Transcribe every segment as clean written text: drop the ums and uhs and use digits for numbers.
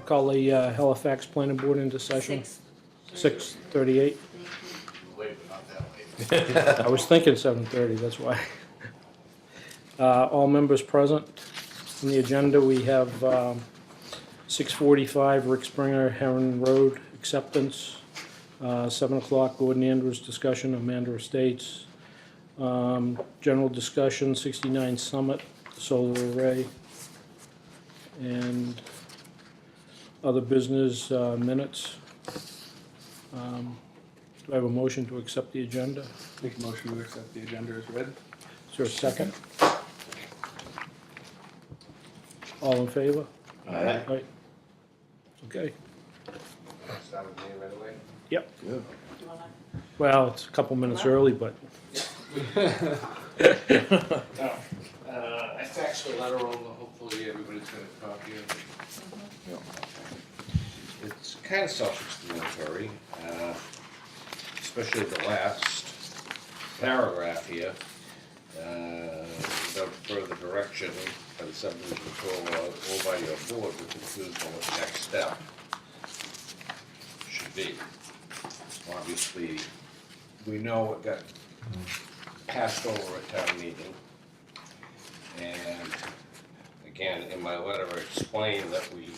Call the Halifax Planning Board into session. 6:38. Late, but not that late. I was thinking 7:30, that's why. All members present. On the agenda, we have 6:45 Rick Springer, Heron Road acceptance. 7 o'clock Gordon Andrews discussion, Amanda Estates. General discussion, 69 Summit, solar array. And other business minutes. Do I have a motion to accept the agenda? Make a motion to accept the agenda as read. Is there a second? All in favor? Aye. Aye. Okay. Start with me right away. Yep. Good. Well, it's a couple minutes early, but I faxed a letter over, hopefully everybody's got a copy of it. It's kind of self-explanatory, especially the last paragraph here. Without further direction by the subdivision control or by your board, we're confused on what the next step should be. Obviously, we know it got passed over at town meeting. And again, in my letter, I explained that we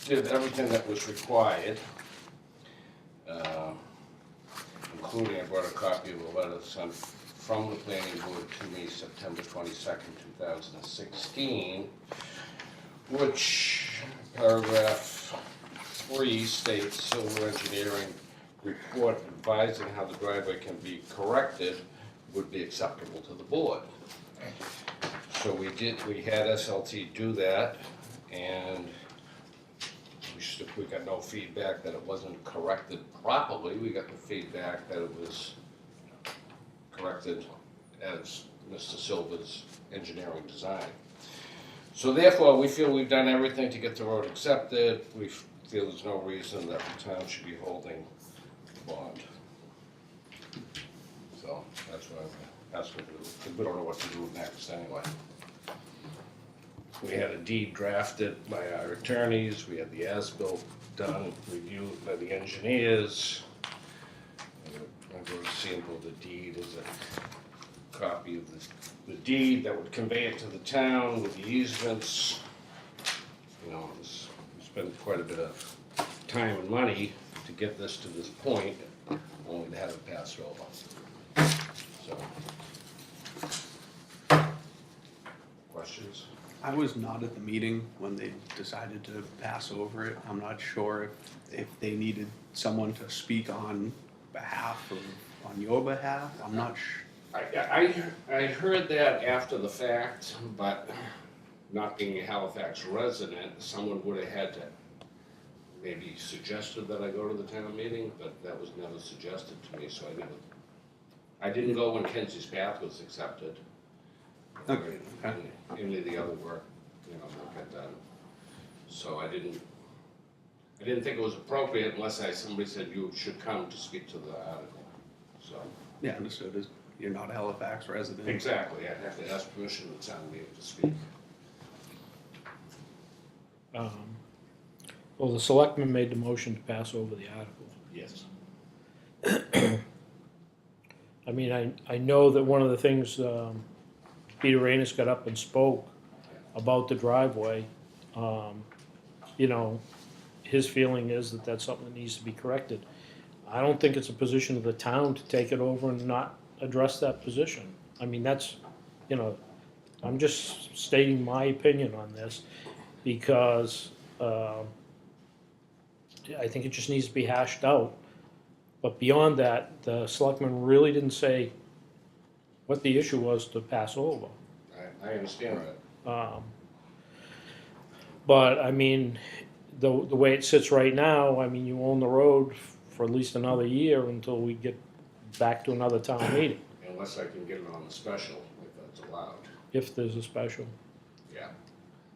did everything that was required, including I brought a copy of a letter sent from the planning board to me September 22nd, 2016, which paragraph 3 states Silver Engineering report advising how the driveway can be corrected would be acceptable to the board. So we had SLT do that, and we got no feedback that it wasn't corrected properly. We got the feedback that it was corrected as Mr. Silver's engineering design. So therefore, we feel we've done everything to get the road accepted. We feel there's no reason that the town should be holding the bond. So that's what I'm asking to do. We don't know what to do next anyway. We had a deed drafted by our attorneys, we had the as-built done, reviewed by the engineers. I'm going to sample the deed as a copy of the deed that would convey it to the town with the easements. You know, we spent quite a bit of time and money to get this to this point, only to have it passed over. So, questions? I was not at the meeting when they decided to pass over it. I'm not sure if they needed someone to speak on behalf of, on your behalf. I'm not sure. I heard that after the fact, but not being a Halifax resident, someone would have had to maybe suggested that I go to the town meeting, but that was never suggested to me, so I didn't go when Kenzie's Path was accepted. Okay. Any of the other work, work got done. So I didn't think it was appropriate unless somebody said you should come to speak to the article, so. Yeah, understood. You're not a Halifax resident. Exactly, I have to ask permission of the town meeting to speak. well, the selectmen made the motion to pass over the article. Yes. I mean, I know that one of the things Peter Reynes got up and spoke about the driveway. His feeling is that that's something that needs to be corrected. I don't think it's a position of the town to take it over and not address that position. I mean, that's, I'm just stating my opinion on this because I think it just needs to be hashed out. But beyond that, the selectmen really didn't say what the issue was to pass over. I understand that. But I mean, the way it sits right now, I mean, you own the road for at least another year until we get back to another town meeting, Unless I can get it on the special, if that's allowed. if there's a special. Yeah.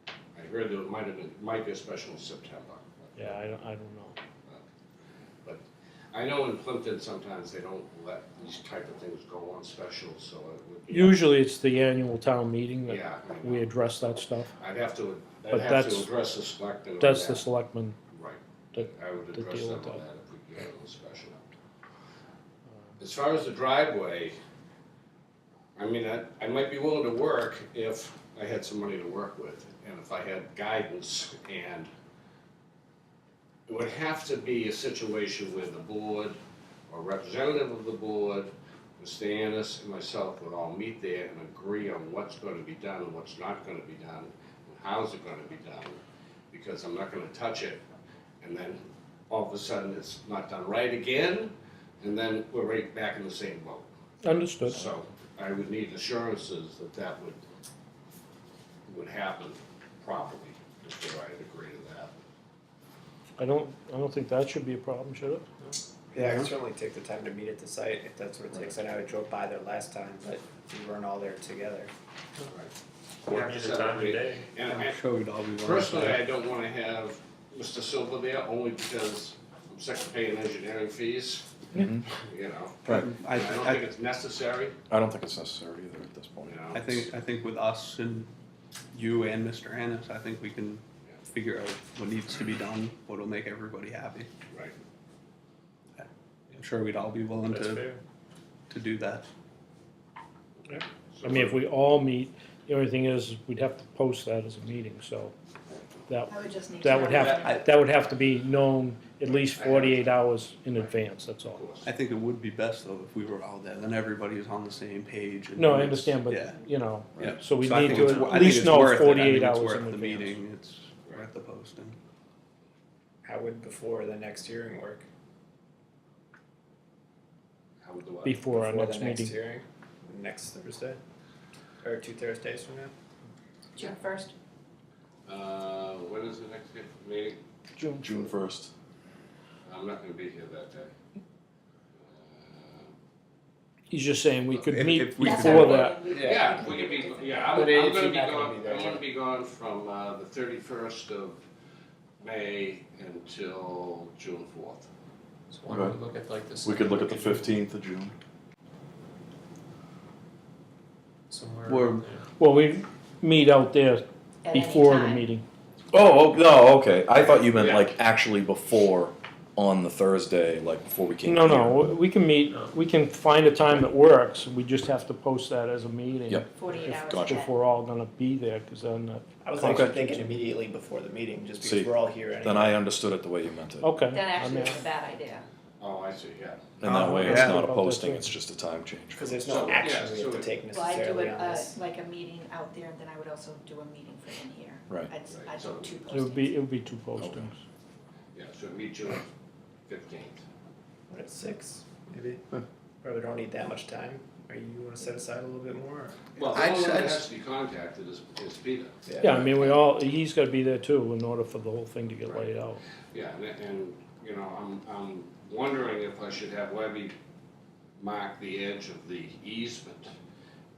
I heard there might be a special in September. Yeah, I don't know. But I know in Plimpton, sometimes they don't let these type of things go on special, so it would be. Usually it's the annual town meeting that Yeah. I we know. address that stuff. I'd have to But that's- address the selectmen on That's the that. selectmen. Right. that- I would that address deal them with on that. that if we get a special. As far as the driveway, I mean, I might be willing to work if I had some money to work with, and if I had guidance, and it would have to be a situation where the board, or representative of the board, Mr. Annis and myself would all meet there and agree on what's gonna be done and what's not gonna be done, and how's it gonna be done, because I'm not gonna touch it, and then all of a sudden it's not done right again, and then we're right back in the same boat. Understood. So I would need assurances that that would happen properly before I'd agree to that. I don't think that should be a problem, should it? Yeah, I can certainly take the time to meet at the site if that's what it takes. I know I drove by there last time, but we weren't all there together. We Or have to either set time up of a- day. And I'm sure we'd all be willing personally, to. I don't wanna have Mr. Silva there, only because I'm sick of paying engineering fees, Mhm. you know. Right. I, I don't think it's necessary, I don't think it's necessary either at this point. you know. I think with us and you and Mr. Annis, I think we can figure out what needs to be done, what'll make everybody happy. Right. I'm sure we'd all be willing That's to fair. do that. I mean, if we all meet, the only thing is, we'd have to post that as a meeting, so that, I would just need to. that would know have, when. that would have to be known at least 48 hours in advance, that's Of all. course. I think it would be best though if we were all there, then everybody is on the same page. And No, I it's- understand, yeah. but, you know, Yeah. so we I need think to it's wor- I at think least it's know worth it. I 48 think it's hours worth in the advance. meeting. It's worth the posting. How would before the next hearing work? How would the what? Before our Before next the next meeting. hearing, next Thursday, or 2 Thursdays from now. June first. When is the next meeting? June 1st. I'm not gonna be here that day. He's just saying we could If- meet if we- before that. Yeah, we could be, yeah, I'm But if gonna you're be not gonna gone, be there, I'm gonna be gone from, the 31st of May until June 4th. So why don't we look at like this? We could look at the 15th of June. Somewhere We're- around there. Well, we meet out there At any before the time. meeting. Oh, no, okay. I thought you meant Yeah. like actually before on the Thursday, like before we came No, here. no, we can meet, we can find a time that works, we just have to post that as a meeting. Yep. 48 If- hours gotcha. If we're all gonna be there, cause then, I was Okay. actually thinking immediately before the meeting, just because See, we're all here anyway. Then I understood it the way you meant it. okay. Then I actually, mean, it's a bad idea. Oh, I see, yeah. And that way it's Yeah. not a About that posting, too. it's just a time change. Because there's So, no yeah, action we so have to it- take Well, I'd do necessarily it, on this. like a meeting out there, and then I would also do a meeting for in here. Right. I'd So- do two postings. it would be two postings. Yeah, so meet June 15th. What, at 6, maybe? Probably don't need that much time. Or you want to set aside a little bit more? Or? Well, the I'd only one that s- has to be contacted is Peter. Yeah, I mean, he's gotta be there too, in order for the whole thing to get laid out. Yeah, and, you know, I'm wondering if I should have Webby mark the edge of the easement,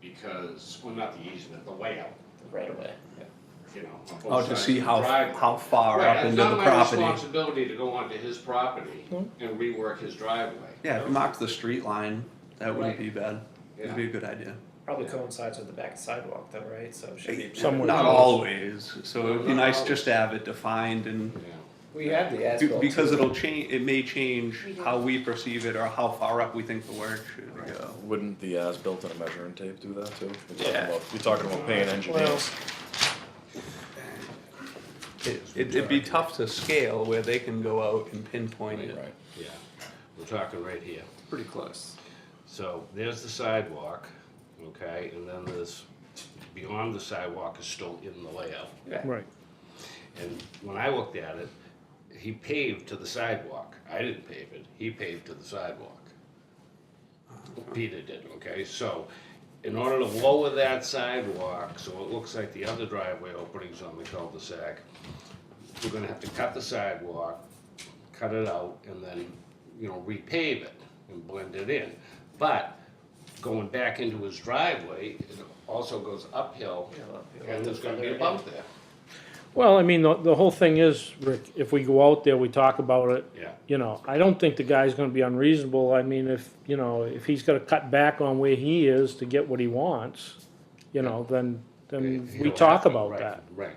because, well, not the easement, the layout, Right away. Yeah. you know. on both Oh, to sides see of the driveway. how far Right, up it's into the not my property. responsibility to go onto his property Hmm. and rework his driveway. Yeah, if you mark the street line, that wouldn't Right. be bad. Yeah. It'd be a good idea. Probably coincides with the back sidewalk though, right? So it should be. Somewhere Not close. always, so it'd be Not nice always. just to have it defined and, Yeah. We have the as-built. because too. it'll change, it may change We do. how we perceive it or how far up we think the work should go. Wouldn't the as-built and a measuring tape do that too? Yeah. You're talking about paying engineers. It'd be tough to scale where they can go out and pinpoint it. Right. Yeah, we're talking right here. Pretty close. So there's the sidewalk, okay, and then there's, beyond the sidewalk is still in the layout. Right. And when I looked at it, he paved to the sidewalk. I didn't pave it, he paved to the sidewalk. Peter did, okay, so in order to lower that sidewalk, so it looks like the other driveway openings on the cul-de-sac, we're gonna have to cut the sidewalk, cut it out, and then, you know, repave it and blend it in. But going back into his driveway, it also goes uphill, and there's gonna be a bump there. Well, I mean, the whole thing is, Rick, if we go out there, we talk about it, Yeah. you know, I don't think the guy's gonna be unreasonable. I mean, if, you know, if he's gotta cut back on where he is to get what he wants, you know, then He'll we have talk to, about right, that. Right.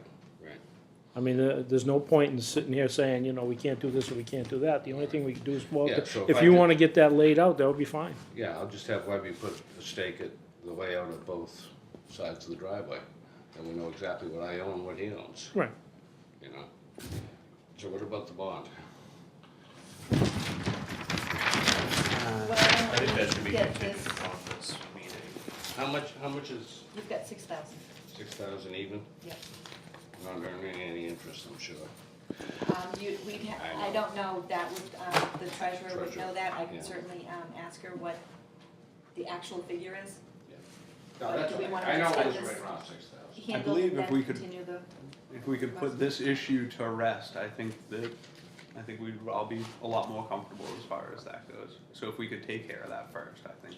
I mean, there's no point in sitting here saying, you know, we can't do this or we can't do that. The only thing we can do is, well, Yeah, so if if I you could- wanna get that laid out, that would be fine. Yeah, I'll just have Webby put a stake at the layout of both sides of the driveway, and we know exactly what I own, what he owns, Right. you know? So what about the bond? I think that should be Get continued this. on this meeting. How much is You've got 6,000, 6,000 even? yeah. Not earning any interest, I'm sure. I don't know, that would, the treasurer would know that, I Yeah. can certainly, ask her what the actual figure is. No, But that's, do we wanna I know just it get was this- right around 6,000. Handle believe and if then we could- continue the, If we could put this issue to rest, I think we'd all be a lot more comfortable as far as that goes. So if we could take care of that first, I think.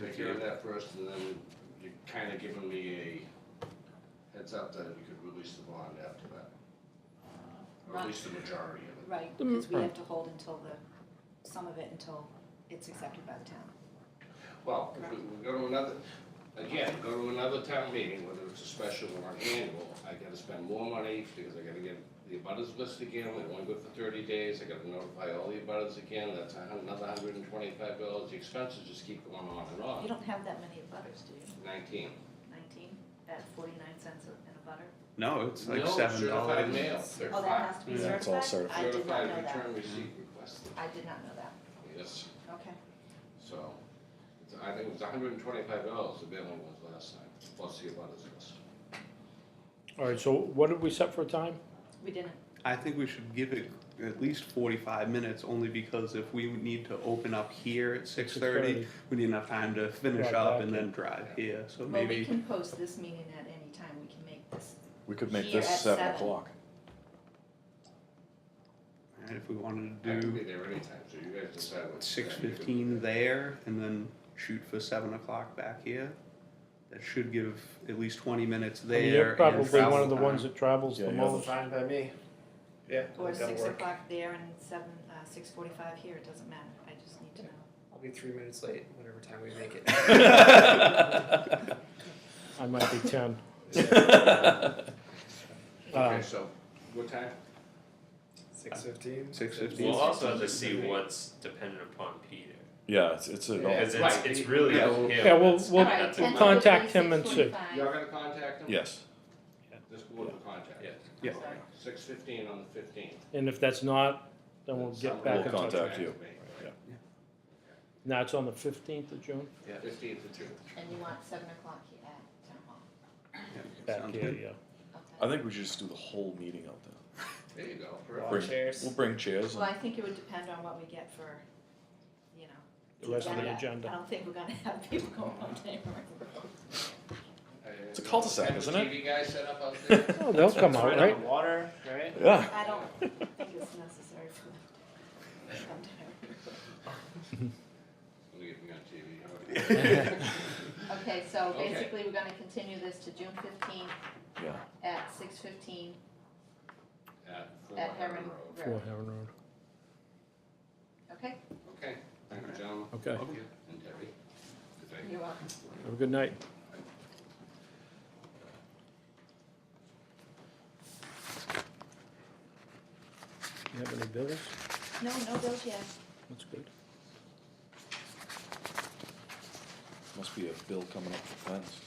Take care of that first, and then you're kinda giving me a heads up that we could release the bond after that. Or at least the majority of it. right, because we have to hold until some of it until it's accepted by the town. Well, if we go to another town meeting, whether it's a special or an annual, I gotta spend more money because I gotta get the abutters list again, they're only good for 30 days, I gotta notify all the abutters again, that's another $125, the expenses just keep going on and You on. don't have that many butters, do you? 19. 19 at 49 cents in a butter? No, it's like No, $7. certified mail, Oh, that certified, has to be Yeah, it's all certified? I did not certified know that. return receipt requested, I did not know that, yes, okay. so, I think it was $125 the billing was last time, plus the abutters list. All right, so what did we set for a time? We didn't, I think we should give it at least 45 minutes, only because if we need to open up here at 6:30, we need enough time to finish Drive up back, and yeah. then drive here, so well, we maybe. can post this meeting at any time, we can make this, We could make Here this at 7 7. o'clock. And if we wanted I to can be do there anytime, so you guys decide what. 6:15 there and then shoot for 7 o'clock back here, that should give at least 20 minutes I there. mean, you're and probably travel one of the time. ones that travels Yeah, the you're the most. Fine by me. Yeah, I or think that'll 6 work. o'clock there and 6:45 here, it doesn't matter, I just need to know. I'll be 3 minutes late, whatever time we make it. I might be 10. Okay, so, what time? 6:15? 6:15. We'll also have to see what's dependent upon Peter, Yeah, it's a. Yeah. because Right. it's really Yeah, up to we'll- him. Yeah, we'll- It's we'll- gonna Alright, have to- 10 contact him and see. 6:45. Y'all gonna contact him? Yes. This board will contact. Yeah. Yeah. Sorry. 6:15 on the 15th. And if that's not, then we'll get back We'll in touch. contact you. Now it's on the 15th of June? 15th of June. And you want 7 o'clock here at town hall, Yeah, Back sounds here, good. yeah. I okay. think we should just do the whole meeting out there. There you go, Lawn perfect. chairs. We'll bring chairs. Well, And, I think it would depend on what we get for, you know. The rest of the I agenda. don't think we're gonna have people going all day. It's a cul-de-sac, Have isn't a it? TV guy set up out there? Oh, they'll come out, right? Water, right? yeah. I don't think it's necessary for them to come down. Let me get me on TV. Okay, so Okay. basically, we're gonna continue this to June 15th Yeah. at 6:15 At 4 at Heron Heron Road. For Road, Heron Road. okay? Okay, thank you, gentlemen. Okay. Thank you. And Debbie. Good day. You're welcome. Have a good night. You have any bills? No, no bills yet. That's good. Must be a bill coming up for fence.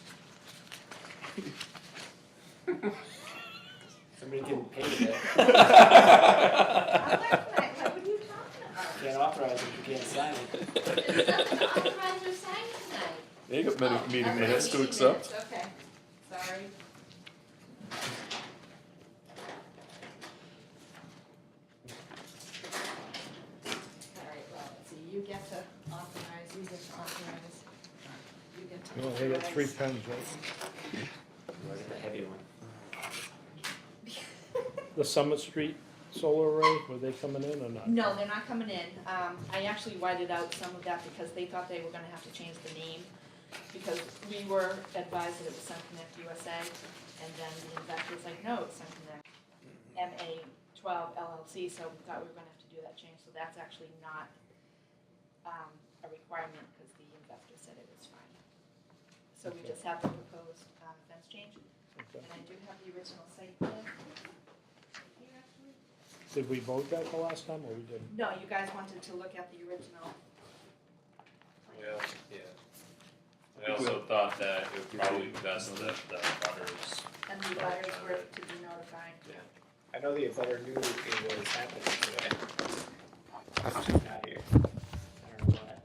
Somebody getting paid today. I'm like, what are you talking about? Can't authorize it if you can't sign it. There's nothing authorized or signed tonight. Yeah, you got Oh, meeting okay, minutes to meeting accept. minutes, okay, sorry. Alright, well, let's see, you get to authorize, you get to authorize, you get to Well, authorize. they got 3 pens, right? The heavy one. The Summit Street solar array, were they coming in or not? No, they're not coming in. I actually whited out some of that because they thought they were gonna have to change the name. Because we were advised that it was SunConnect USA, and then the investor was like, no, it's SunConnect MA12 LLC, so we thought we were gonna have to do that change, so that's actually not a requirement, because the investor said it was fine. So we just have the proposed fence change, Okay. and I do have the original site plan here, actually. Did we vote that the last time, or we didn't? No, you guys wanted to look at the original. Well, yeah. I also thought that it would probably be best that the butters. And the butters were to be notified. I know the abutter knew it was happening today. She's not here. I don't know what.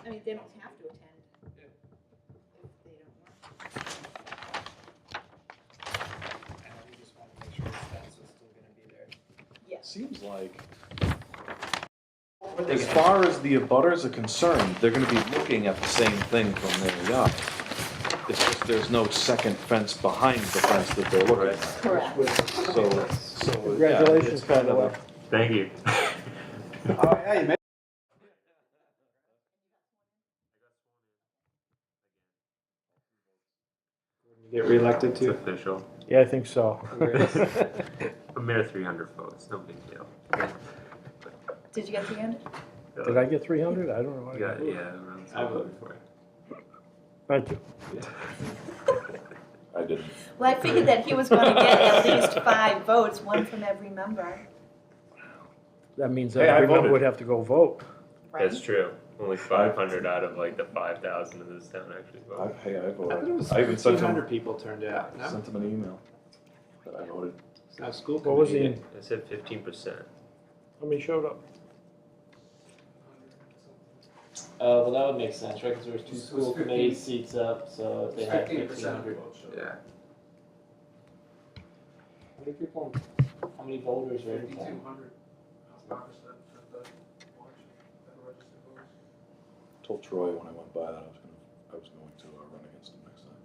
I mean, they don't have to attend if they don't want. I know we just wanted to make sure the fence was still gonna be there. Yes. Seems like, as far as the abutters are concerned, they're gonna be looking at the same thing from their yard. It's just there's no second fence behind the fence that they're looking at. Correct. So, yeah, Congratulations, it's kind by the of way. Thank you. Oh, yeah, you may. Get reelected It's too? official. Yeah, I think so. A mere 300 votes, no big deal. Did you get the end? Did I get 300? I don't know. Yeah, around I voted for it. Thank you. I didn't. Well, I figured that he was gonna get at least 5 votes, one from every member, That means Hey, that I every member voted. would have to go vote. right? That's true. Only 500 out of like the 5,000 in this town actually voted. Hey, I I thought it voted. was I even sent 1,500 him, people turned out. No? sent him an email that I voted. It's not a school What was committee. the, I said 15%. how many showed up? Well, that would make sense, right? Because there was two school committee seats up, so if they had 1,500. Yeah. How many people, how many voters are in town? Told Troy when I went by that I was going to run against him next time.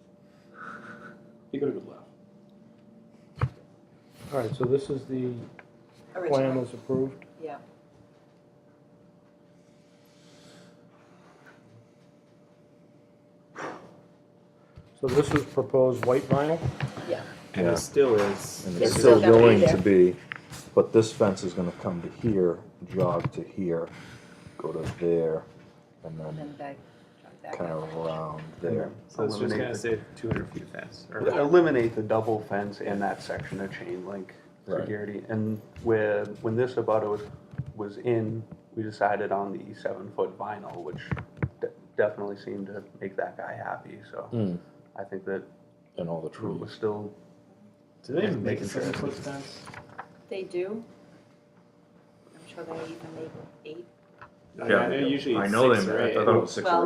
He got a good laugh. All right, so this is the plan Original, was approved. yeah. So this was proposed white vinyl? Yeah. And it still is. And It's it's still still gonna be going there. to be, but this fence is gonna come to here, jog to here, go to there, and And then then back kind up. of around there. So it's just Eliminate gonna the- save 200 feet of fence. Or Eliminate the double fence and that section of chain link Right. security. And when this abutter was in, we decided on the 7-foot vinyl, which definitely seemed to make that guy happy, so Hmm. I think that And all the it was trees. still, do they even make a Making sure 7-foot it's- fence? They do. I'm sure they even make 8. Yeah, they're usually I know 6 or I 8. thought it was 6 Well,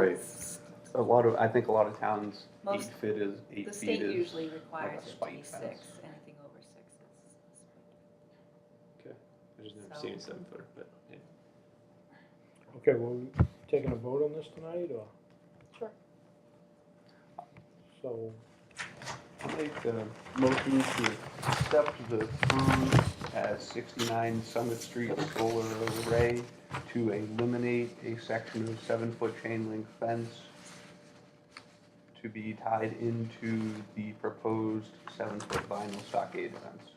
or 8. I think a lot of towns, 8 Most- feet is, 8 The feet state is. usually requires like a it to spike be fence. 6, anything over 6 is. Okay. I've just never So- seen a 7-footer, but yeah. Okay, well, we taking a vote on this tonight, or? Sure. So, Make the motion to accept the cruise at 69 Summit Street solar array to eliminate a section of 7-foot chain link fence to be tied into the proposed 7-foot vinyl stockade fence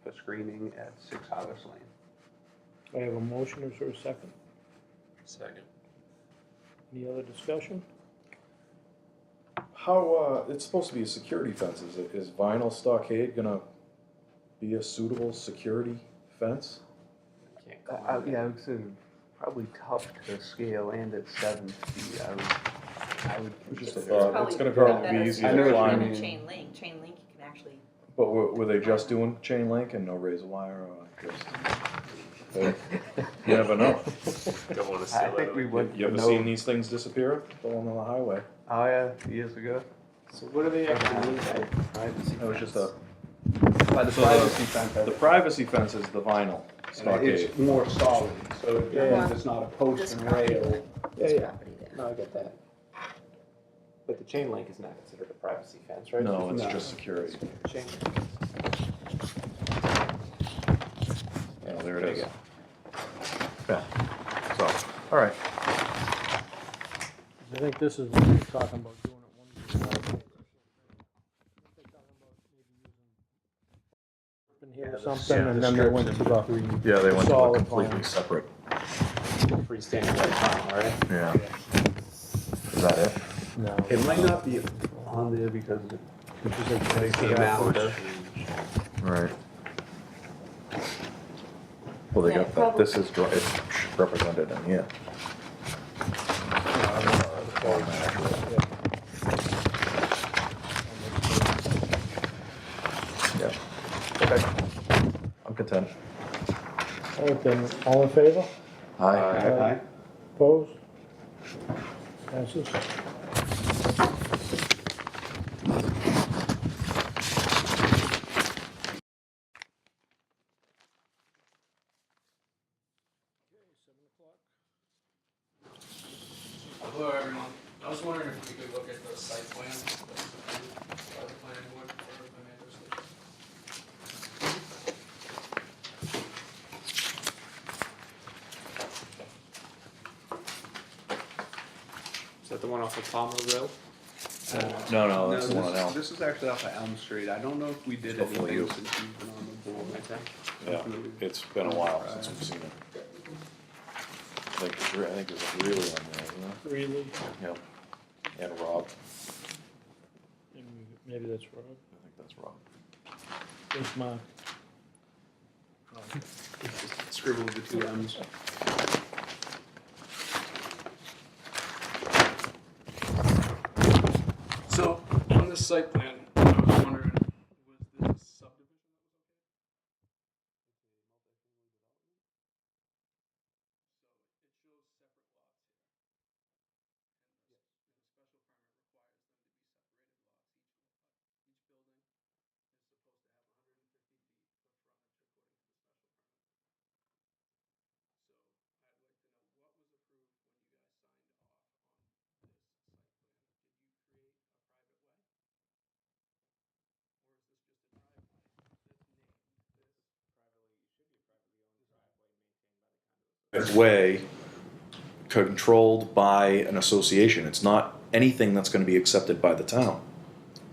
for screening at 6 Harvest Lane. I have a motion, is there a second? Second. Any other discussion? How, it's supposed to be a security fence, is vinyl stockade gonna be a suitable security fence? Can't climb Yeah, it's probably tough to scale and at 7 feet, I would. It's just a It's thought, probably it's gonna better probably be easy I know to what you climb. than a mean. chain link. Chain link, you can actually, But were they just doing chain link and no razor wire, or just? You never know. Don't want to I sell think it. we would. You ever know- seen these things disappear along the highway? Oh, yeah, years ago. So what do they actually mean by privacy That was just fence? By the So privacy fence. the privacy fence is the vinyl And stockade. it's more solid, so it Yeah. means it's not a post This and property. rail. this yeah. property there. No, I get that. But the chain link is not considered a privacy fence, right? No, it's No. just security. Chain. Yeah, there it is. There you Yeah, so, all right. I think this is what we were talking about doing at one year. They're talking about maybe using something, and then they went to the, Yeah, they went to a Solid completely plan. separate, Freestanding right now, right? yeah. Is that it? no. It might not be on there because they came out. Right. Well, they Yeah, got that, this is, it's represented in here. Yeah. Okay. I'm content. All right, then, all in favor? Aye. Aye. Opposed? Passes. Hello, everyone. I was wondering if we could look at the site plan that's approved by the planning board for the Manor Estate. Is that the one off of Palmer Road? No, that's the one on Elm. This is actually off of Elm Street. I don't know if we did Before anything you. since you've been on the board. Yeah, it's been a while since we've seen it. I think it's really on there, isn't it? Really? Yep. And Rob, Maybe that's Rob. I think that's Rob. It's Mark. Scribbled the two M's. So, on this site plan, I was wondering, was this subdivision? Way controlled by an association. It's not anything that's gonna be accepted by the town.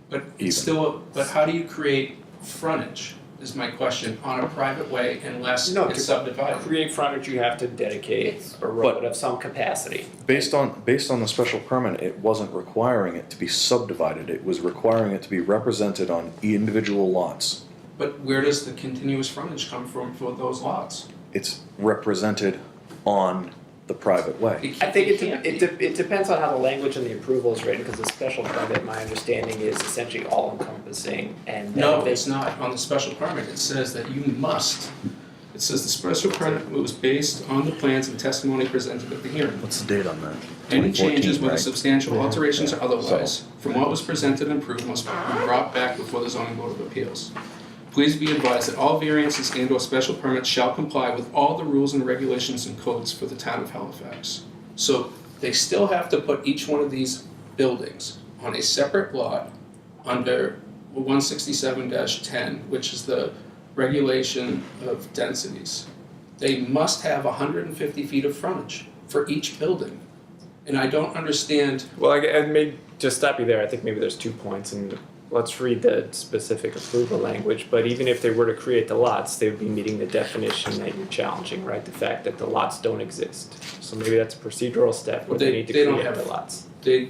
But Even. it's still, but how do you create frontage, is my question, on a private way unless No, it's to subdivided? create frontage, you have to dedicate a road of some capacity. Based on the special permit, it wasn't requiring it to be subdivided. It was requiring it to be represented on individual lots. But where does the continuous frontage come from for those lots? It's represented on the private way. I think can't be. it depends on how the language in the approval is written, because the special permit, my understanding, is essentially all encompassing and. then No, they- it's not. On the special permit, it says that you must. It says the special permit was based on the plans and testimony presented at the hearing. What's the date on that? Any 2014, changes, whether right? substantial alterations or Yeah. otherwise, from what was presented and approved must be brought back before the zoning board of appeals. Please be advised that all variances and or special permits shall comply with all the rules and regulations and codes for the town of Halifax. So they still have to put each one of these buildings on a separate lot under 167-10, which is the regulation of densities. They must have 150 feet of frontage for each building. And I don't understand, Well, I may just stop you there. I think maybe there's 2 points, and let's read the specific approval language. But even if they were to create the lots, they would be meeting the definition that you're challenging, right? The fact that the lots don't exist. So maybe that's a procedural step where they need to They don't create have- the lots. they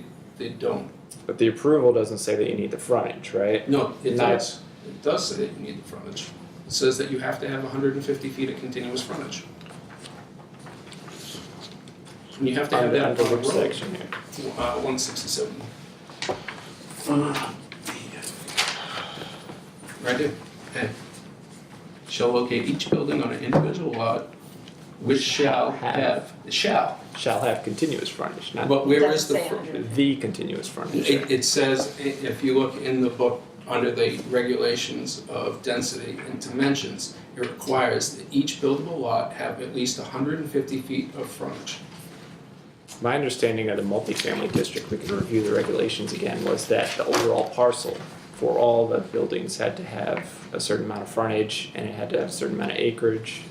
don't. But the approval doesn't say that you need the frontage, right? No, it Not- does. It does say that you need the frontage. It says that you have to have 150 feet of continuous frontage. And you have to have Under, that under on a which road. section here? 167. Right there. A. Shall locate each building on an individual lot, which shall have, shall. Shall have continuous frontage, not But where is Doesn't the? say fr- under. the continuous frontage. It says, if you look in the book, under the regulations of density and dimensions, it requires that each buildable lot have at least 150 feet of frontage. My understanding of the multifamily district, we can review the regulations again, was that the overall parcel for all the buildings had to have a certain amount of frontage and it had to have a certain amount of acreage.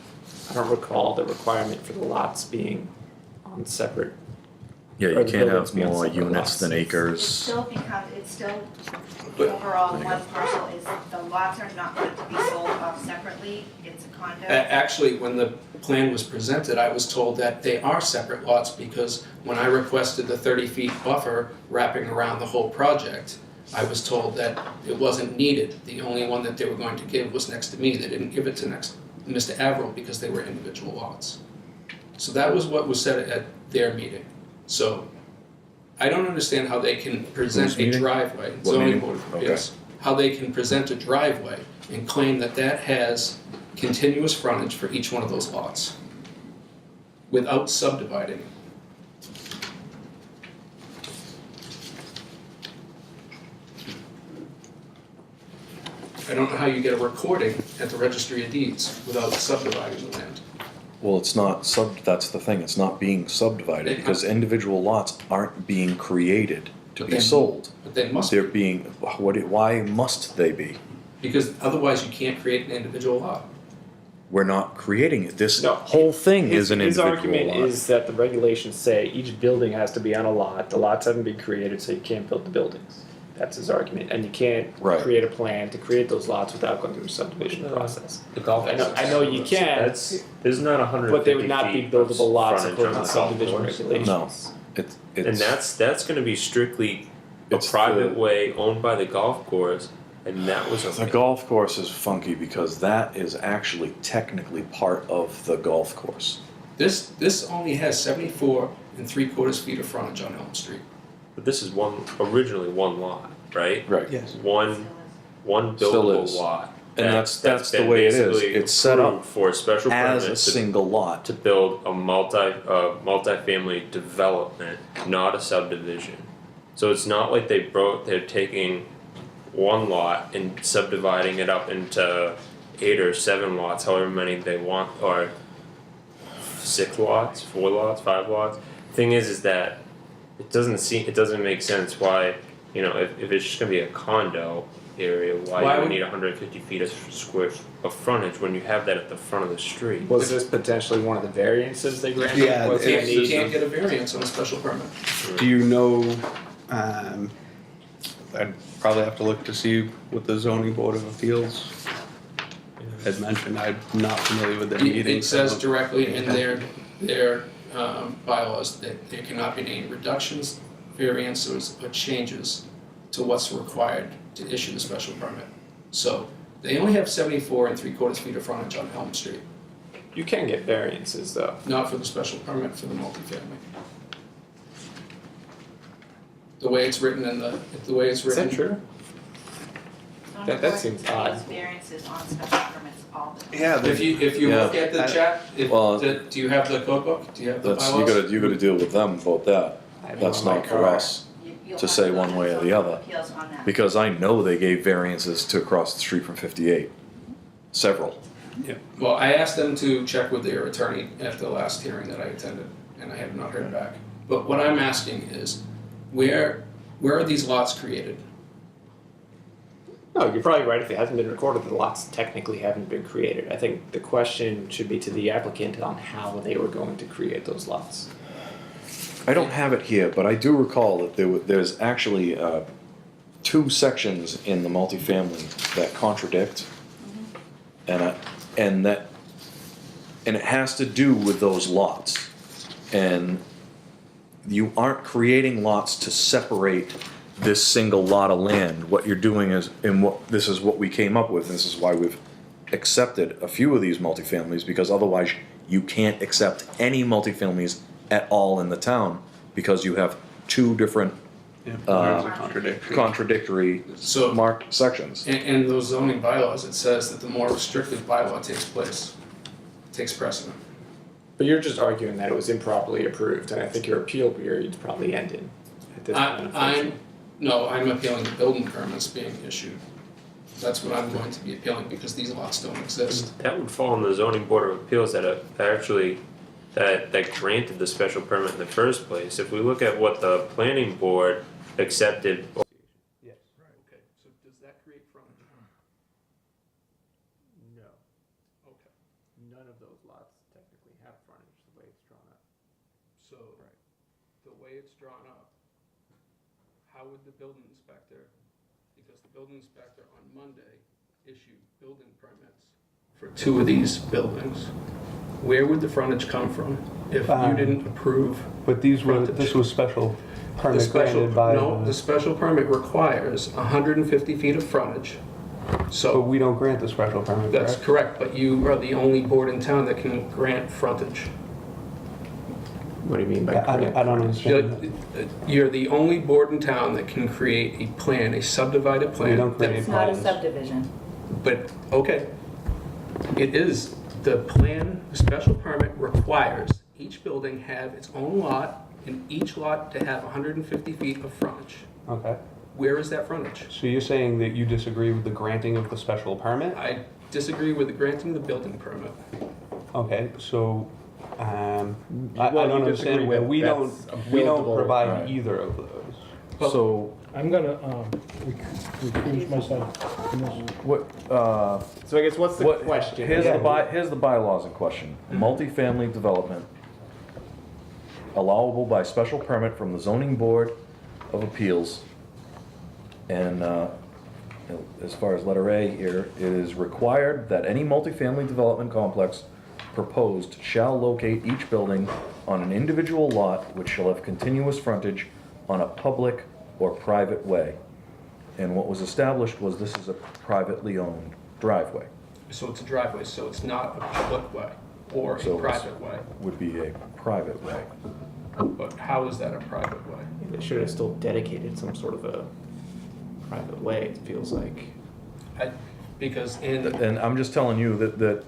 I don't recall the requirement for the lots being on separate Yeah, Or you the can't buildings have be on more separate units lots. than It acres. still becomes, it's still But- overall one parcel is, the lots are not going to be sold off separately, it's a condo. Actually, when the plan was presented, I was told that they are separate lots because when I requested the 30 feet buffer wrapping around the whole project, I was told that it wasn't needed. The only one that they were going to give was next to me. They didn't give it to Mr. Averill because they were individual lots. So that was what was said at their meeting. So I don't understand how they can present Whose a meeting? driveway, What zoning meeting? board of Okay. appeals, how they can present a driveway and claim that that has continuous frontage for each one of those lots without subdividing. I don't know how you get a recording at the registry of deeds without subdividing the land. Well, it's not that's the thing, it's not being subdivided because individual lots aren't being created to But be they- sold. But they must, They're being, why must they be? because otherwise you can't create an individual lot. We're not creating it. This No, whole thing is an his individual argument lot. is that the regulations say each building has to be on a lot. The lots haven't been created, so you can't build the buildings. That's his argument, and you can't Right. create a plan to create those lots without going through a subdivision process. The golf I know you can, That's, there's not 150 but they would not be feet buildable of lots frontage according on to the golf subdivision course. regulations. It's And that's gonna be strictly a It's private the- way owned by the golf course, and that was the okay. golf course is funky because that is actually technically part of the golf course. This only has 74 3/4 feet of frontage on Elm Street. But this is originally one lot, right? Right. Yes. One Still buildable is. lot. And That- that's the been way it is. basically It's set up approved for a special as permit a single lot. to build a multi-family development, not a subdivision. So it's not like they're taking one lot and subdividing it up into 8 or 7 lots, however many they want, or 6 lots, 4 lots, 5 lots. Thing is that it doesn't make sense why, if it's just gonna be a condo area, why Why you would- would need 150 feet of square of frontage when you have that at the front of the street. Was this potentially one of the variances they granted? Yeah, Was You it can't, you need- can't get a variance on a special permit. Do you know, I'd probably have to look to see what the zoning board of appeals had mentioned. I'm not familiar with their It meetings. says directly in their bylaws that there cannot be any reductions, variances, or changes to what's required to issue the special permit. So they only have 74 3/4 feet of frontage on Elm Street, You can get variances though. not for the special permit for the multifamily. The way it's written the way it's Is written. that true? Zoning that board seems takes odd. Variances on special permits all the time. Yeah, If you Yeah. look at the chat, Well- do you have the code book? Do you have the That's, bylaws? you gotta deal with them about that. I have That's one in my not for car. us. You'll to have say go one to way or the zoning other. appeals on that. Because I know they gave variances to across the street from 58. Several. Well, I asked them to check with their attorney at the last hearing that I attended, and I have not heard back. But what I'm asking is, where are these lots created? No, you're probably right. If it hasn't been recorded, the lots technically haven't been created. I think the question should be to the applicant on how they were going to create those lots. I don't have it here, but I do recall that there's actually 2 sections in the multifamily that contradict. And it has to do with those lots. And you aren't creating lots to separate this single lot of land. What you're doing is, this is what we came up with, this is why we've accepted a few of these multifamilies, because otherwise you can't accept any multifamilies at all in the town, because you have 2 different Yeah, there's a contradiction. contradictory So, marked sections. in those zoning bylaws, it says that the more restrictive bylaw takes precedent. But you're just arguing that it was improperly approved, and I think your appeal period's probably ended at this point. I'm appealing the building permits being issued. That's what I'm going to be appealing, because these lots don't exist. That would fall on the zoning board of appeals that granted the special permit in the first place. If we look at what the planning board accepted. Yes. Right, okay, so does that create frontage? No, Okay, none of those lots technically have frontage the way it's drawn up. so the way it's drawn up, how would the building inspector, because the building inspector on Monday issued building permits for 2 of these buildings, where would the frontage come from if you didn't approve? But these were, Frontage. this was special The permit special, granted by no, the special permit requires 150 feet of frontage. But So, we don't grant the special permit, that's correct? correct, but you are the only board in town that can grant frontage. What do you mean by I grant? don't understand. You're the only board in town that can create a plan, a subdivided plan. We don't create that- It's not a plans. subdivision. But, okay, it is, the plan, special permit requires each building have its own lot, and each lot to have 150 feet of frontage. Okay. Where is that frontage? So you're saying that you disagree with the granting of the special permit? I disagree with the granting the building permit. Okay, so, I Well, don't you disagree understand where that we don't, that's a we don't buildable- provide Right. either of those. Well- So, I'm gonna, recuse myself from this. what, So I guess what's the what, question? here's Yeah. here's the bylaws in question. Multifamily development allowable by special permit from the zoning board of appeals. And, as far as letter A here, it is required that any multifamily development complex proposed shall locate each building on an individual lot which shall have continuous frontage on a public or private way. And what was established was this is a privately owned driveway. So it's a driveway, so it's not a public way or So a it's- private way. Would be a private way. But how is that a private way? They should have still dedicated some sort of a private way, it feels like. Because in, And I'm just telling you that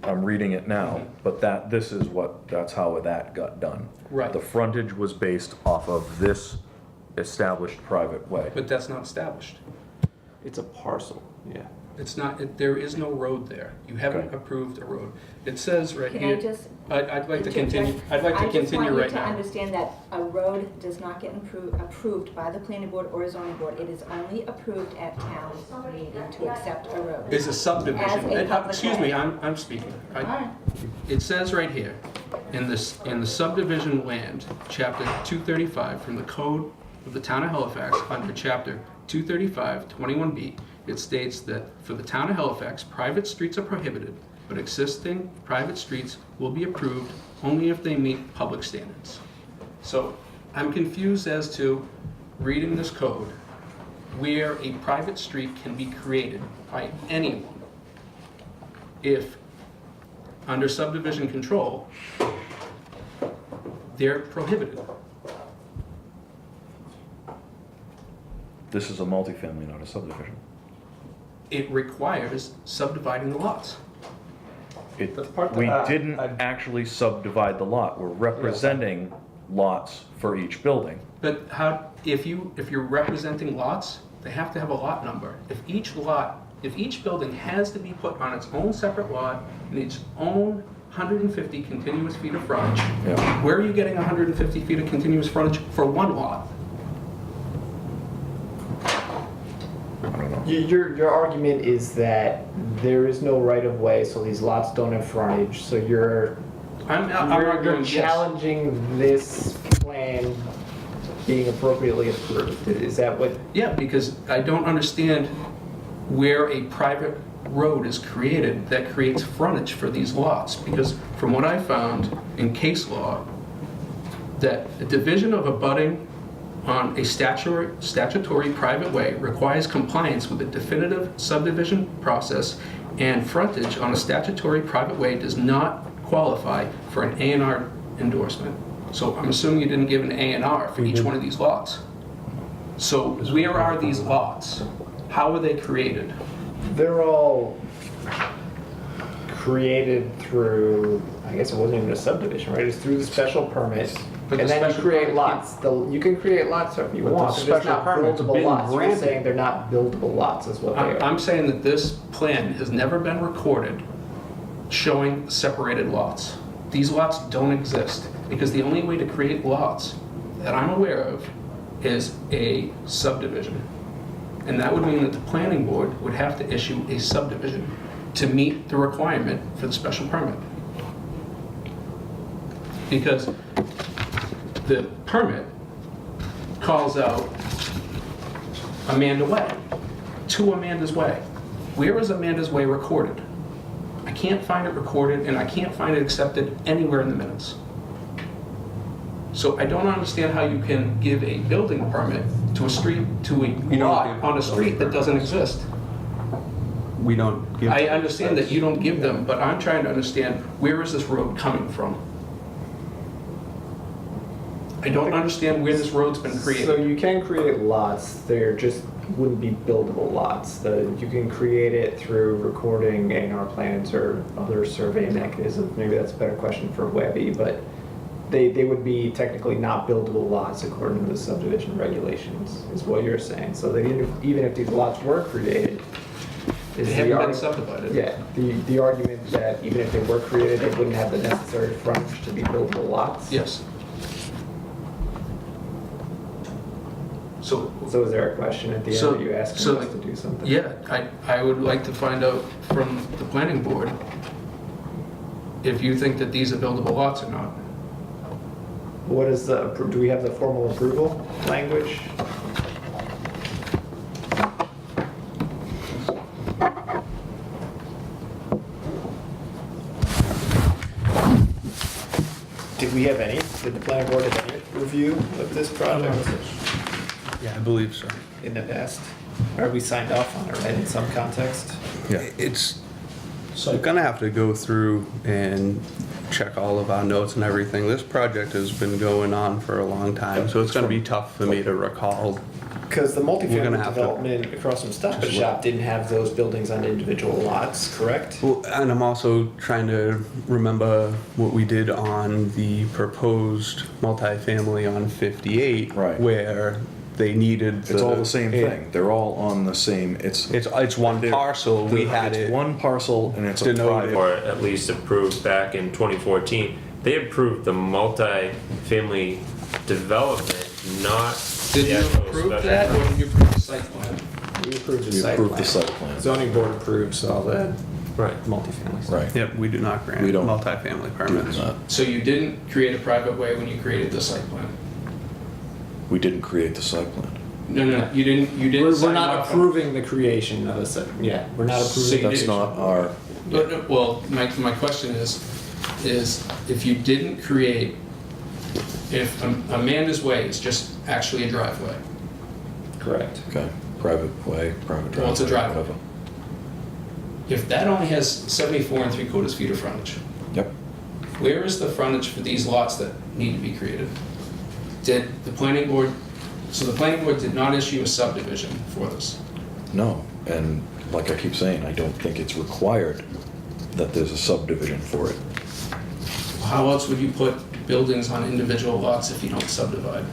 I'm reading it now, but that's how that got done. Right. The frontage was based off of this established private way. but that's not established. It's a parcel, yeah. It's not, there is no road there. You haven't Okay. approved a road. It says right Can I here, just? I'd like to interject? continue, I'd like to continue right I just want you to now. understand that a road does not get approved by the planning board or zoning board. It is only approved at town meeting to accept a road. Is a subdivision, As a public excuse me, way. I'm speaking. All right. It says right here, in the subdivision land, chapter 235 from the code of the town of Halifax, under chapter 235, 21B, it states that for the town of Halifax, private streets are prohibited, but existing private streets will be approved only if they meet public standards. So I'm confused as to, reading this code, where a private street can be created by anyone if, under subdivision control, they're prohibited. This is a multifamily, not a subdivision. It requires subdividing the lots. It, That's part we that- didn't I- actually subdivide the lot. We're representing lots for each building. But how, if you're representing lots, they have to have a lot number. If each building has to be put on its own separate lot, and its own 150 continuous feet of frontage, Yeah. where are you getting 150 feet of continuous frontage for one lot? I don't know. Your argument is that there is no right of way, so these lots don't have frontage, so you're I'm arguing yes. challenging this plan being appropriately approved. Is that what? Yeah, because I don't understand where a private road is created that creates frontage for these lots. Because from what I found in case law, that a division of abutting on a statutory private way requires compliance with a definitive subdivision process, and frontage on a statutory private way does not qualify for an A&R endorsement. So I'm assuming you didn't give an A&R for each one of these lots. So where are these lots? How were they created? They're all created through, I guess it wasn't even a subdivision, right? It's through the special permit. But And the then you special create permit lots. You can create lots if you But the want, but it's special not permit's buildable been lots. You're granted. saying they're not buildable lots is what they are. I'm saying that this plan has never been recorded showing separated lots. These lots don't exist because the only way to create lots that I'm aware of is a subdivision. And that would mean that the planning board would have to issue a subdivision to meet the requirement for the special permit. Because the permit calls out Amanda Way, to Amanda's Way. Where is Amanda's Way recorded? I can't find it recorded, and I can't find it accepted anywhere in the minutes. So I don't understand how you can give a building permit to a street, to a don't lot give on a street that doesn't exist. We don't give. I understand that you don't give them, but I'm trying to understand, where is this road coming from? I don't understand where this road's been So created. you can create lots, they're just wouldn't be buildable lots. You can create it through recording A&R plans or other survey mechanisms. Maybe that's a better question for Webby, but they would be technically not buildable lots according to the subdivision regulations, is what you're saying. So that even if these lots were created, is They the haven't been argument, subdivided. yeah, the argument that even if they were created, they wouldn't have the necessary frontage to be buildable lots? Yes. So, So is there a question at the end So- that you asking so- us to do something? yeah, I would like to find out from the planning board if you think that these are buildable lots or not. What is the, do we have the formal approval language? Did we have any, did the planning board have any review of this project Yeah, I believe so. in the past? Are we signed off on it, right, in some context? Yeah, it's, we're gonna have to go through and check all of our notes and everything. This project has been going on for a long time, so it's gonna be tough for me to recall. Because the We're gonna multifamily have to- development across from Stop and Shop didn't have those buildings on individual lots, correct? Well, and I'm also trying to remember what we did on the proposed multifamily on 58. Right. Where they needed. It's all the same thing. They're all on the same, It's one They're- parcel, we had it's it. one parcel and it's a denoted. private. Or at least approved back in 2014. They approved the multi-family development, not Did the you actual approve special that, or did you approve the site plan? We approved the We site approved the plan. site plan. Zoning board approves all the Right. multifamily stuff. Right. Yep, we do not grant We don't multifamily Do permits. not. So you didn't create a private way when you created the site plan? We didn't create the site plan. No, you didn't We're sign not off on- approving the creation of a site, yeah, we're not So approving. you That's did- not our, But, well, my question is if you didn't create, if Amanda's Way is just actually a driveway, Correct. okay, private way, private driveway. Well, it's a driveway. whatever. if that only has 74 3/4 feet of frontage, Yep. where is the frontage for these lots that need to be created? Did the planning board, so the planning board did not issue a subdivision for this? No, and like I keep saying, I don't think it's required that there's a subdivision for it. How else would you put buildings on individual lots if you don't subdivide?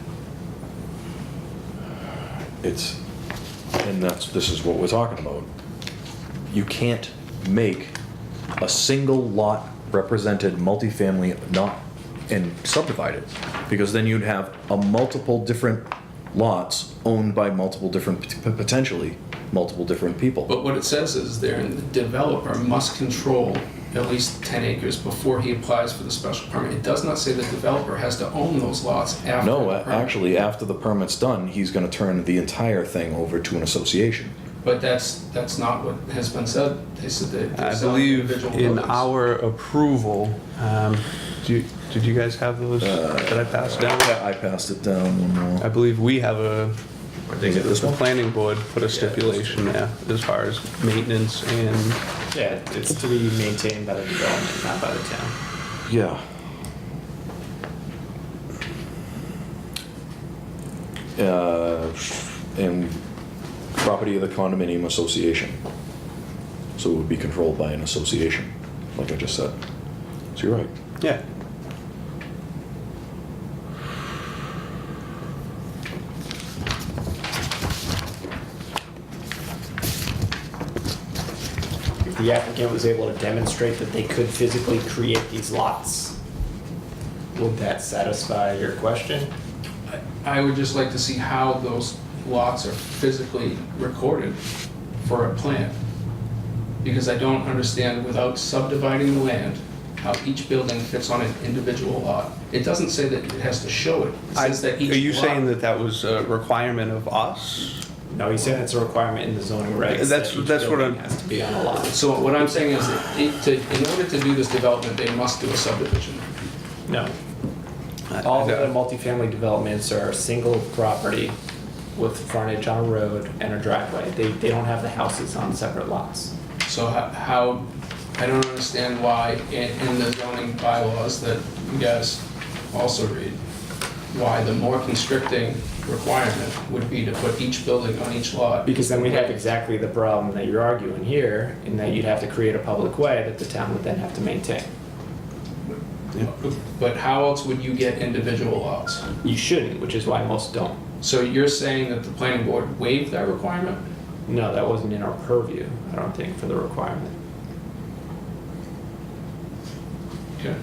It's, and this is what we're talking about. You can't make a single lot represented multifamily not, and subdivide it. Because then you'd have a multiple different lots owned by multiple different, potentially, multiple different people. But what it says is there, the developer must control at least 10 acres before he applies for the special permit. It does not say the developer has to own those lots after No, the permit. actually, after the permit's done, he's gonna turn the entire thing over to an association. But that's not what has been said. They said that they're I selling believe individual in buildings. our approval, did you guys have those that I passed down? I passed it down one I more. believe we have Is it this the one? planning board put a stipulation there as far as maintenance and, Yeah, it's to be maintained by the development, not by the town. Yeah. And property of the condominium association. So it would be controlled by an association, like I just said. So you're right. yeah. If the applicant was able to demonstrate that they could physically create these lots, would that satisfy your question? I would just like to see how those lots are physically recorded for a plan. Because I don't understand, without subdividing the land, how each building fits on an individual lot. It doesn't say that it has to show it. It says that each Are you lot- saying that that was a requirement of us? No, he said it's a requirement in the zoning regs. That's- that each that's what building I'm- has to be on a lot. So what I'm saying is that in order to do this development, they must do a subdivision. No. All the multifamily developments are single property with frontage on a road and a driveway. They don't have the houses on separate lots. So how, I don't understand why in the zoning bylaws that you guys also read, why the more constricting requirement would be to put each building on each lot. Because then we have exactly the problem that you're arguing here, in that you'd have to create a public way that the town would then have to maintain. But how else would you get individual lots? You shouldn't, which is why most don't. So you're saying that the planning board waived that requirement? No, that wasn't in our purview, I don't think, for the requirement. Okay.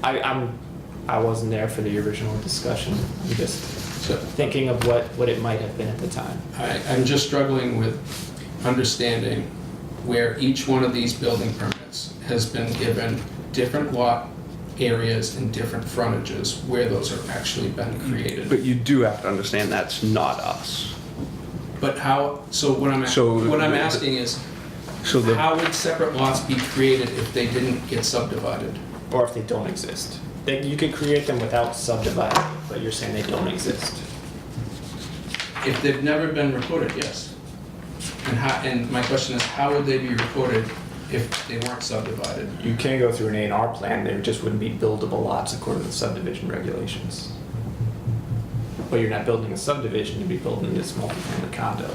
I wasn't there for the original discussion. I'm just So thinking of what it might have been at the time. I'm just struggling with understanding where each one of these building permits has been given different lot areas and different frontages, where those are actually been created. But you do have to understand that's not us. But how, so what I'm asking is, So the, how would separate lots be created if they didn't get subdivided? Or if they don't exist. You could create them without subdividing, but you're saying they don't exist. If they've never been recorded, yes. And my question is, how would they be recorded if they weren't subdivided? You can go through an A&R plan, there just wouldn't be buildable lots according to the subdivision regulations. But you're not building a subdivision, you'd be building this multifamily condo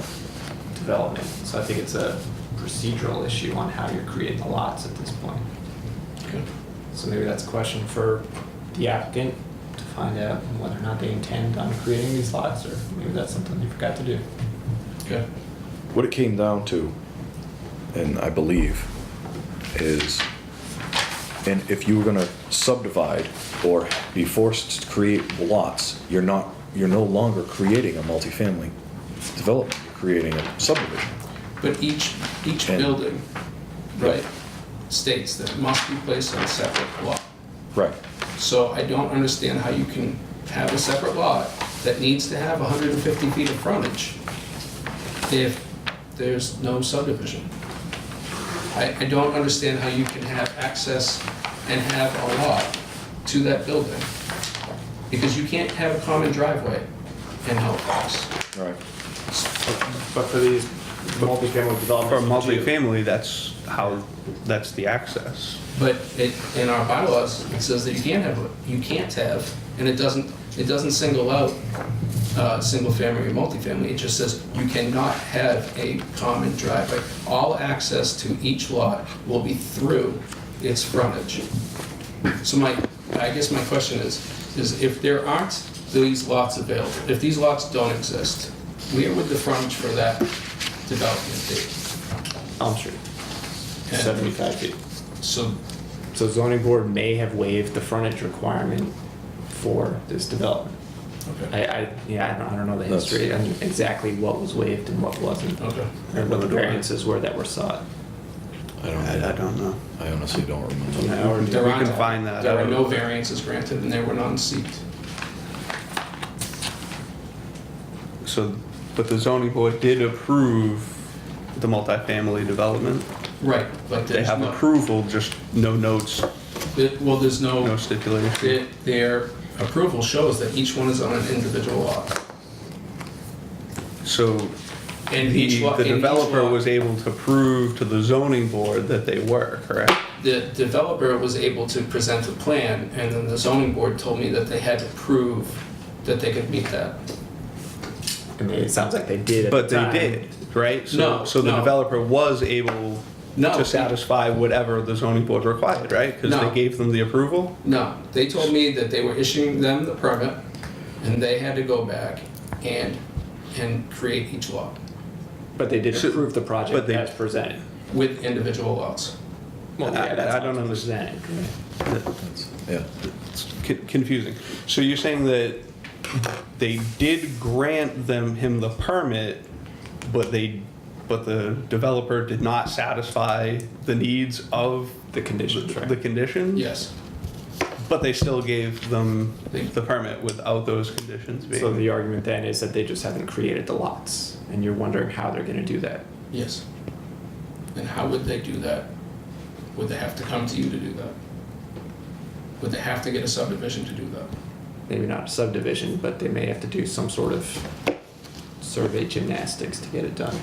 development. So I think it's a procedural issue on how you're creating the lots at this point. Okay. So maybe that's a question for the applicant to find out whether or not they intend on creating these lots, or maybe that's something they forgot to do. Okay. What it came down to, and I believe, is, and if you were gonna subdivide or be forced to create lots, you're no longer creating a multifamily development, you're creating a subdivision. But each And- building, right, states that it must be placed on a separate lot. Right. So I don't understand how you can have a separate lot that needs to have 150 feet of frontage if there's no subdivision. I don't understand how you can have access and have a lot to that building, because you can't have a common driveway in Halifax. Right. But for these multifamily for developments. you do. multifamily, that's the access. But in our bylaws, it says that you can't have, and it doesn't single out single family or multifamily. It just says you cannot have a common driveway. All access to each lot will be through its frontage. So I guess my question is if there aren't these lots available, if these lots don't exist, where would the frontage for that development be? Elm Street, And 75 feet. So So zoning board may have waived the frontage requirement for this development. okay. I don't know the That's- history and exactly what was waived and what wasn't, Okay. or what the variances were that were sought. I I don't know. I honestly don't remember. Yeah, or- There We aren't- can find that There were out. no variances granted, and there were none seeked. So, but the zoning board did approve the multifamily development. Right, but They there's have no, approval, just no notes, well, there's no no, stipulation. their approval shows that each one is on an individual lot. So And each lot, the and each developer lot- was able to prove to the zoning board that they were, correct? The developer was able to present a plan, and then the zoning board told me that they had to prove that they could meet that. I mean, it sounds like they did at But the they time. did, right? So- No, So the no. developer was able No. to satisfy whatever the zoning board required, right? Because No. they gave them the approval? No, they told me that they were issuing them the permit, and they had to go back and create each lot But they did So- approve the but project they- as presented. with individual lots. Well, I- yeah, that's I don't not understand. presented, Yeah. It's confusing. So you're saying that they did grant him the permit, but but the developer did not satisfy the needs of The conditions, right? the conditions. Yes. But they still gave them the permit without those conditions being. So the argument then is that they just haven't created the lots, and you're wondering how they're gonna do that. Yes. And how would they do that? Would they have to come to you to do that? Would they have to get a subdivision to do that? Maybe not a subdivision, but they may have to do some sort of survey gymnastics to get it done.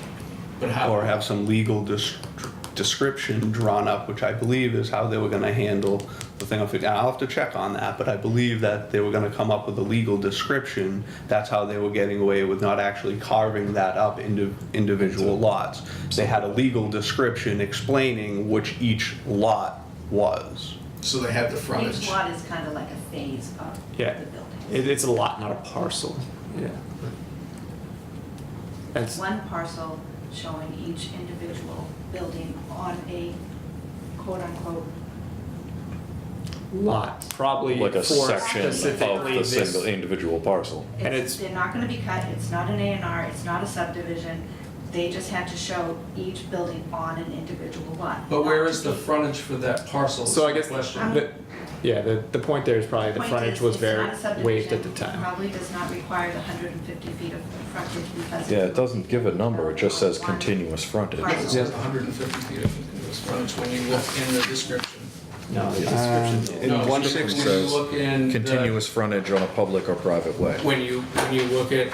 But how? Or have some legal description drawn up, which I believe is how they were gonna handle the thing. I'll have to check on that, but I believe that they were gonna come up with a legal description. That's how they were getting away with not actually carving that up into individual lots. They had a legal description explaining which each lot was. So they had the Each frontage. lot is kind of like a phase of Yeah. the building. It's a lot, not a parcel. Yeah. That's One parcel showing each individual building on a quote-unquote, lot, probably Like a for section of specifically the this. single individual parcel. And it's- they're not gonna be cut, it's not an A&R, it's not a subdivision. They just had to show each building on an individual lot. But where not is to the be- frontage for that parcel? So I is the guess question. the point there is probably the Point frontage is, was it's very not a subdivision. waived at the time. Probably does not require the 150 feet of frontage because. Yeah, it doesn't give a number, it just says continuous frontage. It Right. says 150 feet of continuous frontage when you look in the description. No, the description. In No, 160 when you look in the- Continuous frontage on a public or private way. When you look at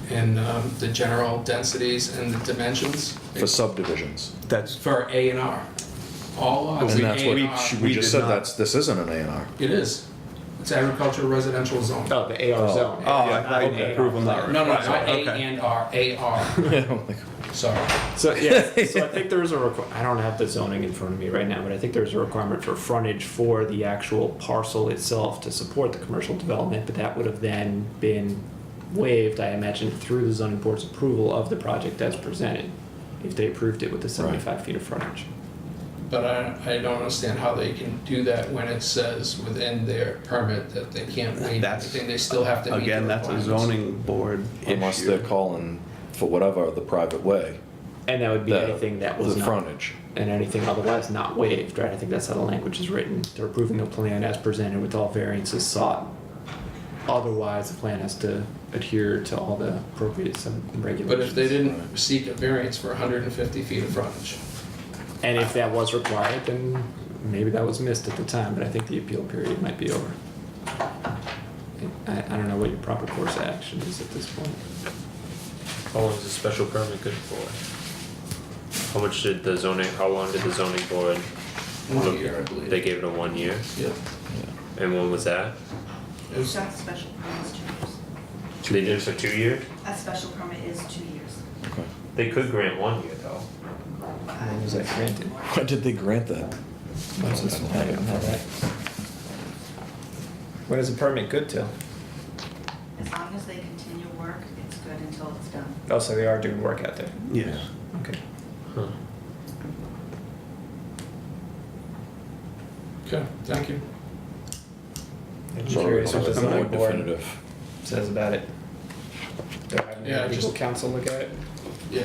in the general densities and the dimensions For subdivisions. That's for A and R, all lots And in that's A what, and R. we we just did said not- this isn't an A and R. It is. It's agricultural residential zone. Oh, the AR Oh. zone. Oh, Yeah, I thought you okay. could prove them that right. No, not Okay. A and R, AR. Sorry. So yeah, so I think there was a I don't have the zoning in front of me right now, but I think there's a requirement for frontage for the actual parcel itself to support the commercial development, but that would have then been waived, I imagine, through the zoning board's approval of the project as presented, if they approved it with the 75 feet of frontage. But I don't understand how they can do that when it says within their permit that they can't waive That's- anything. They still have to meet the Again, that's a requirements. zoning board Unless they're issue. calling for whatever the private way. And that would be the- anything that was The not, frontage. and anything otherwise not waived, right? I think that's how the language is written. They're approving the plan as presented with all variances sought. Otherwise, the plan has to adhere to all the appropriate regulations. But if they didn't seek a variance for 150 feet of frontage, And if that was required, then maybe that was missed at the time, but I think the appeal period might be over. I don't know what your proper course of action is at this point. How long is the special permit good for? How long did the zoning board, 1 year, I believe. they gave it a 1 year? Yeah. And when was that? It was- That special permit is 2 years. They did it for 2 years? A special permit is 2 years. They could grant 1 year though. When was that granted? Why did they grant that? What's this one? I don't have that. When is a permit good till? As long as they continue work, it's good until it's done. Oh, so they are doing work out there. Yes. Okay. Huh. Okay, thank you. I'm Sorry, curious what the something more zoning board definitive. says about it. They're having Yeah, legal just- counsel look at it. Yeah.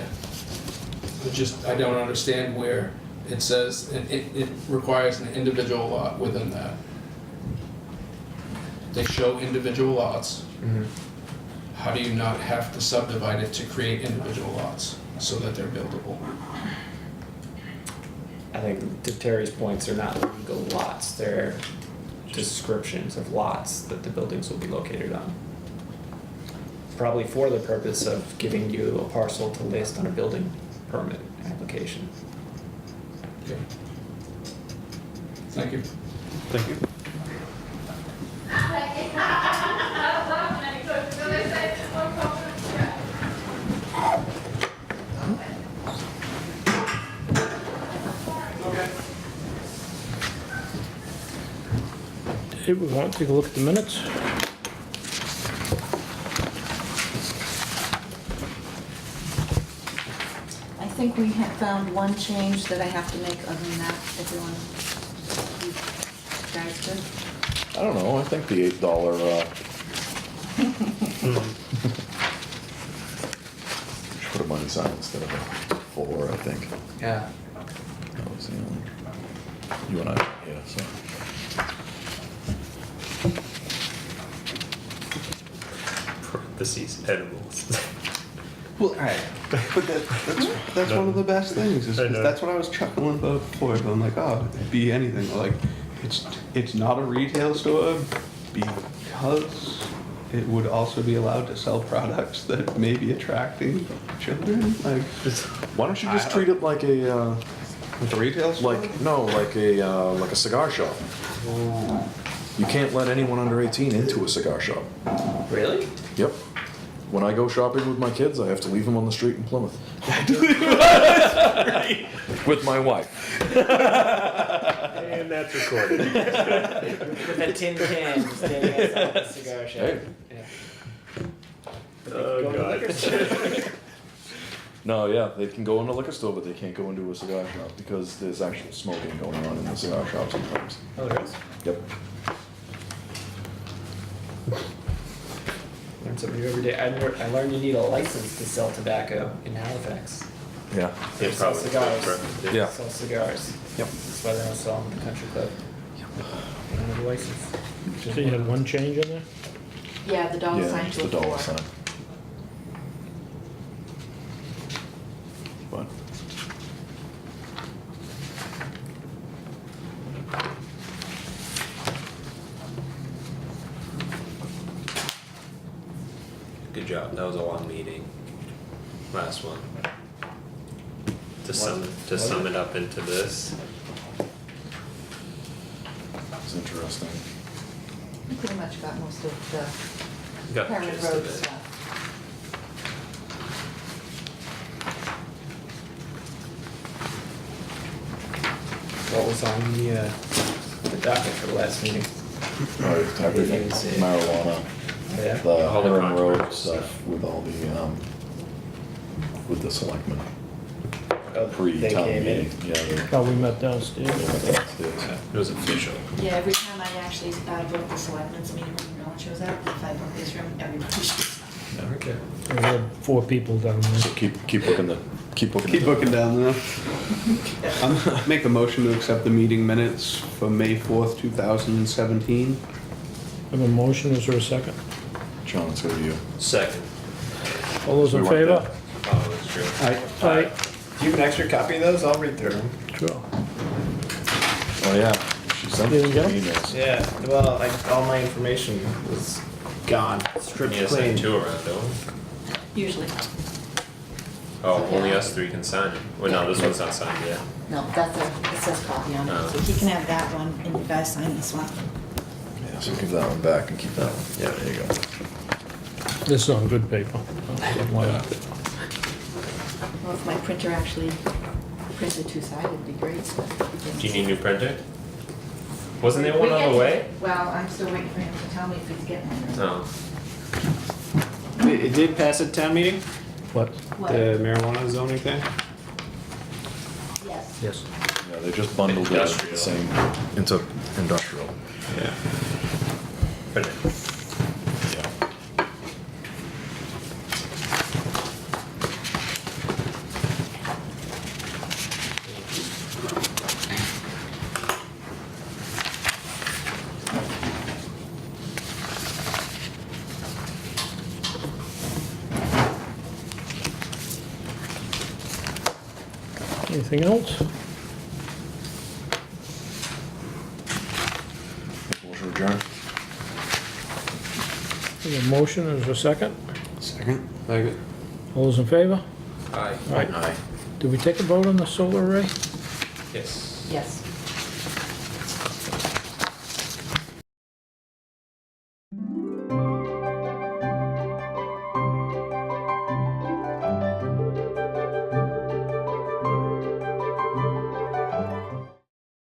I don't understand where it says, it requires an individual lot within that. They show individual lots. How do you not have to subdivide it to create individual lots so that they're buildable? I think to Terry's points, they're not legal lots, they're descriptions of lots that the buildings will be located on. Probably for the purpose of giving you a parcel to list on a building permit application. Okay. Thank you. Thank you. Hey, we want to take a look at the minutes? I think we have found one change that I have to make, other than that, everyone, you guys good? I don't know, I think the $8, should put a money sign instead of a 4, I think. Yeah. That was the only, you and I, yeah, so. Parentheses, edibles. Well, alright, but that's one of the best things, is I know. that's what I was chuckling about before, but I'm like, oh, it'd be anything, like, it's not a retail store because it would also be allowed to sell products that may be attracting children, like. Why don't you just treat it like a, Like a retail store? like a cigar shop? You can't let anyone under 18 into a cigar shop. Really? Yep. When I go shopping with my kids, I have to leave them on the street in Plymouth. With my wife. And that's recorded. With a tin can, just standing outside the cigar shop. Hey. Oh, Go to the God. liquor store. No, yeah, they can go in a liquor store, but they can't go into a cigar shop because there's actual smoking going on in the cigar shop sometimes. Oh, there is? Yep. Learn something new every day. I learned you need a license to sell tobacco in Halifax. Yeah. Yeah, Sell probably. cigars. Yeah. Sell cigars. Yep. That's why they don't sell them at the country club. They don't have a license. So you had one change in there? Yeah, the dollar Yeah, sign it's to the a dollar 4. sign. But Good job. That was a long meeting. Last one. To sum it up into this. it's interesting. We pretty much got most of the Got the Permanent gist Road of it. stuff. What was on the docket for the last meeting? Right, everything, marijuana, Yeah. the All the Heron Road controversy. stuff with all the, with the selectmen, Oh, pre-town they came in. meeting. Yeah, they Oh, we met downstairs. went downstairs. It was official. Yeah, every time I actually book the selectmen's meeting, when no one shows up, if I book this room, everybody shows up. Okay. We had 4 people down there. So keep looking the, keep looking. Keep looking down there. Make a motion to accept the meeting minutes for May 4th, 2017. Have a motion, is there a second? John, it's gonna be you. Second. All those in We weren't favor? Oh, that's true. Aye. Do you have an extra copy of those? I'll read through them. Sure. Oh, yeah, she sent You it didn't to get 'em? emails. Yeah, well, all my information was gone, You stripped need to clean. send 2 around, don't we? Usually. Oh, only us 3 can sign it. Well, no, this one's not signed yet. No, that's it says copy on Oh. it, so he can have that one, and you guys sign this one. Yeah, so give that one back and keep that one. Yeah, there you go. This is on good paper. Well, if my printer actually printed two-sided, it'd be great, but. Do you need a new printer? Wasn't there We're one on the getting way? it. Well, I'm still waiting for him to tell me if he's getting it. No. It did pass at town meeting, What? What? the marijuana zoning thing? Yes. Yes. Yeah, they just bundled it the Industrial. same into industrial. Yeah. Printer. Yeah. Anything else? Motion adjourned. Have a motion, is there a second? Second. Like it. All those in favor? Aye. Aye. Aye. Did we take a vote on the solar array? Yes. Yes.